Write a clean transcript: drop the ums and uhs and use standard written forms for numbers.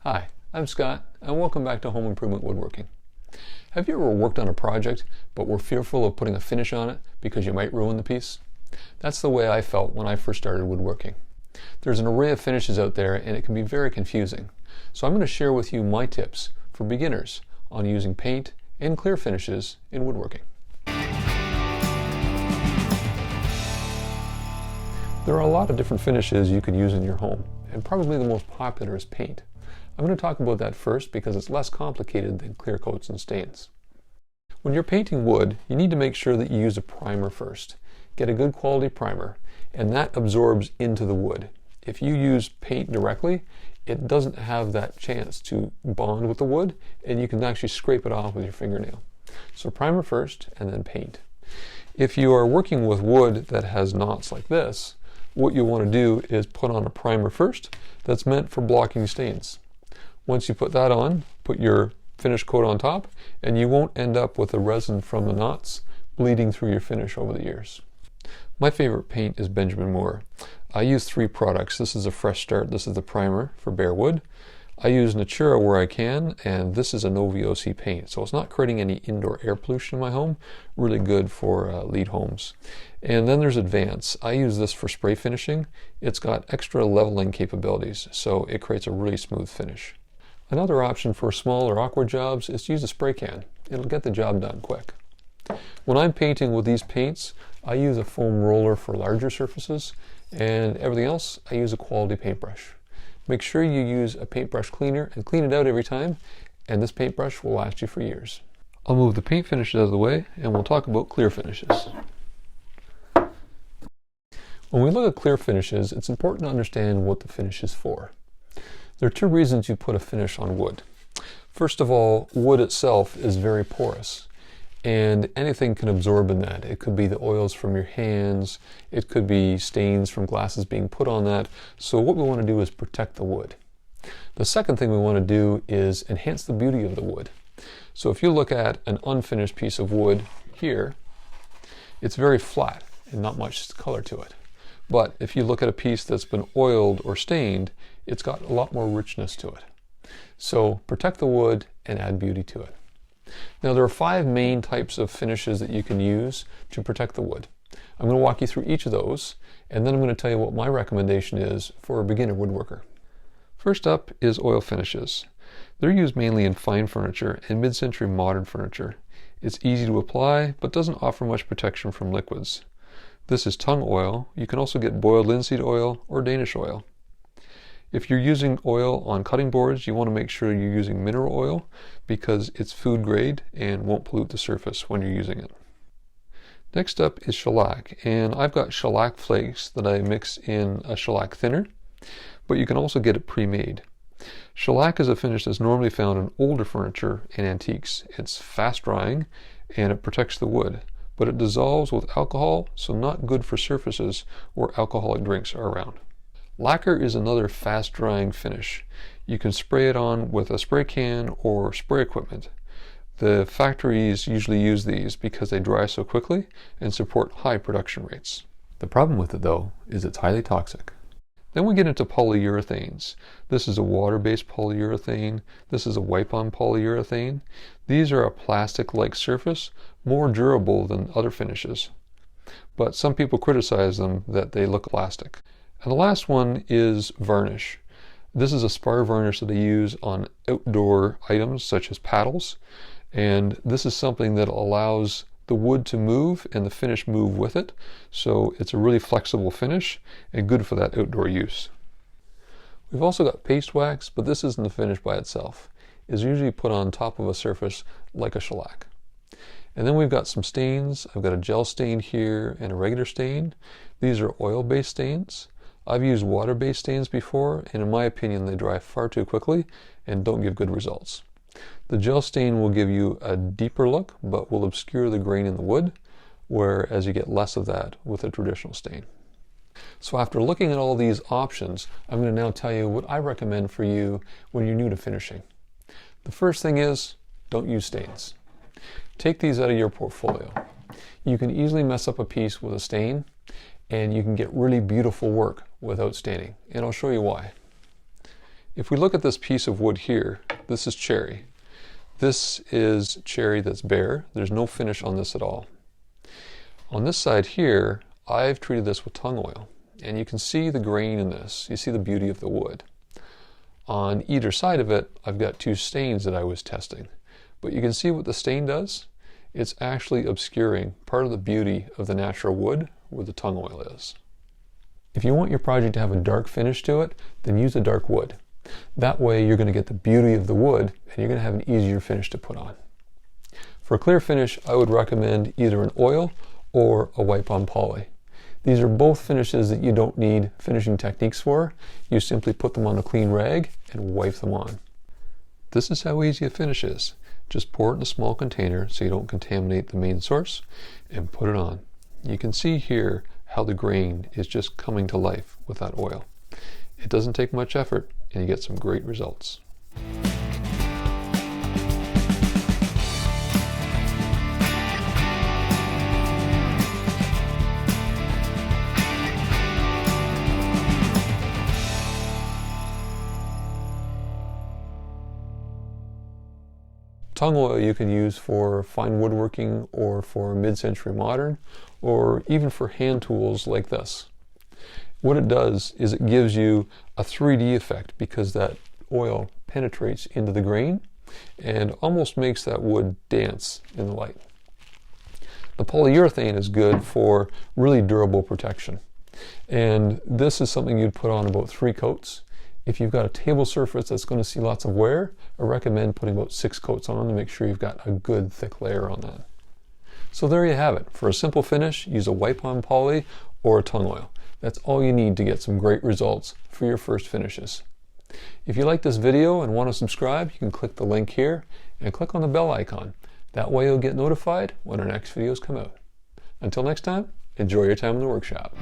Hi, I'm Scott, and welcome back to Home Improvement Woodworking. Have you ever worked on a project but were fearful of putting a finish on it because you might ruin the piece? That's the way I felt when I first started woodworking. There's an array of finishes out there and it can be very confusing. So I'm going to share with you my tips for beginners on using paint and clear finishes in woodworking. There are a lot of different finishes you could use in your home, and probably the most popular is paint. I'm going to talk about that first because it's less complicated than clear coats and stains. When you're painting wood, you need to make sure that you use a primer first. Get a good quality primer, and that absorbs into the wood. If you use paint directly, it doesn't have that chance to bond with the wood, and you can actually scrape it off with your fingernail. So primer first, and then paint. If you are working with wood that has knots like this, what you want to do is put on a primer first that's meant for blocking stains. Once you put that on, put your finish coat on top, and you won't end up with the resin from the knots bleeding through your finish over the years. My favorite paint is Benjamin Moore. I use 3 products. This is a Fresh Start. This is the primer for bare wood. I use Natura where I can, and this is a no VOC paint. So it's not creating any indoor air pollution in my home. Really good for lead homes. And then there's Advance. I use this for spray finishing. It's got extra leveling capabilities, so it creates a really smooth finish. Another option for small or awkward jobs is to use a spray can. It'll get the job done quick. When I'm painting with these paints, I use a foam roller for larger surfaces, and everything else, I use a quality paintbrush. Make sure you use a paintbrush cleaner and clean it out every time, and this paintbrush will last you for years. I'll move the paint finishes out of the way, and we'll talk about clear finishes. When we look at clear finishes, it's important to understand what the finish is for. There are 2 reasons you put a finish on wood. First of all, wood itself is very porous, and anything can absorb in that. It could be the oils from your hands, it could be stains from glasses being put on that. So what we want to do is protect the wood. The second thing we want to do is enhance the beauty of the wood. So if you look at an unfinished piece of wood here, it's very flat and not much color to it. But if you look at a piece that's been oiled or stained, it's got a lot more richness to it. So protect the wood and add beauty to it. Now there are 5 main types of finishes that you can use to protect the wood. I'm going to walk you through each of those, and then I'm going to tell you what my recommendation is for a beginner woodworker. First up is oil finishes. They're used mainly in fine furniture and mid-century modern furniture. It's easy to apply, but doesn't offer much protection from liquids. This is Tung oil. You can also get boiled linseed oil or Danish oil. If you're using oil on cutting boards, you want to make sure you're using mineral oil because it's food grade and won't pollute the surface when you're using it. Next up is shellac, and I've got shellac flakes that I mix in a shellac thinner, but you can also get it pre-made. Shellac is a finish that's normally found in older furniture and antiques. It's fast drying and it protects the wood, but it dissolves with alcohol, so not good for surfaces where alcoholic drinks are around. Lacquer is another fast drying finish. You can spray it on with a spray can or spray equipment. The factories usually use these because they dry so quickly and support high production rates. The problem with it though is it's highly toxic. Then we get into polyurethanes. This is a water-based polyurethane. This is a wipe-on polyurethane. These are a plastic-like surface, more durable than other finishes. But some people criticize them that they look plastic. And the last one is varnish. This is a spar varnish that I use on outdoor items such as paddles. And this is something that allows the wood to move and the finish move with it. So it's a really flexible finish and good for that outdoor use. We've also got paste wax, but this isn't the finish by itself. It's usually put on top of a surface like a shellac. And then we've got some stains. I've got a gel stain here and a regular stain. These are oil-based stains. I've used water-based stains before, and in my opinion they dry far too quickly and don't give good results. The gel stain will give you a deeper look, but will obscure the grain in the wood, whereas you get less of that with a traditional stain. So after looking at all these options, I'm going to now tell you what I recommend for you when you're new to finishing. The first thing is, don't use stains. Take these out of your portfolio. You can easily mess up a piece with a stain, and you can get really beautiful work without staining, and I'll show you why. If we look at this piece of wood here, this is cherry. This is cherry that's bare. There's no finish on this at all. On this side here, I've treated this with tung oil, and you can see the grain in this. You see the beauty of the wood. On either side of it, I've got two stains that I was testing. But you can see what the stain does. It's actually obscuring part of the beauty of the natural wood where the tung oil is. If you want your project to have a dark finish to it, then use a dark wood. That way you're going to get the beauty of the wood and you're going to have an easier finish to put on. For a clear finish, I would recommend either an oil or a wipe-on poly. These are both finishes that you don't need finishing techniques for. You simply put them on a clean rag and wipe them on. This is how easy a finish is. Just pour it in a small container so you don't contaminate the main source and put it on. You can see here how the grain is just coming to life with that oil. It doesn't take much effort and you get some great results. Tung oil you can use for fine woodworking or for mid-century modern or even for hand tools like this. What it does is it gives you a 3D effect because that oil penetrates into the grain and almost makes that wood dance in the light. The polyurethane is good for really durable protection, and this is something you'd put on about 3 coats. If you've got a table surface that's going to see lots of wear, I recommend putting about 6 coats on to make sure you've got a good thick layer on that. So there you have it. For a simple finish, use a wipe-on poly or a tung oil. That's all you need to get some great results for your first finishes. If you like this video and want to subscribe, you can click the link here and click on the bell icon. That way you'll get notified when our next videos come out. Until next time, enjoy your time in the workshop.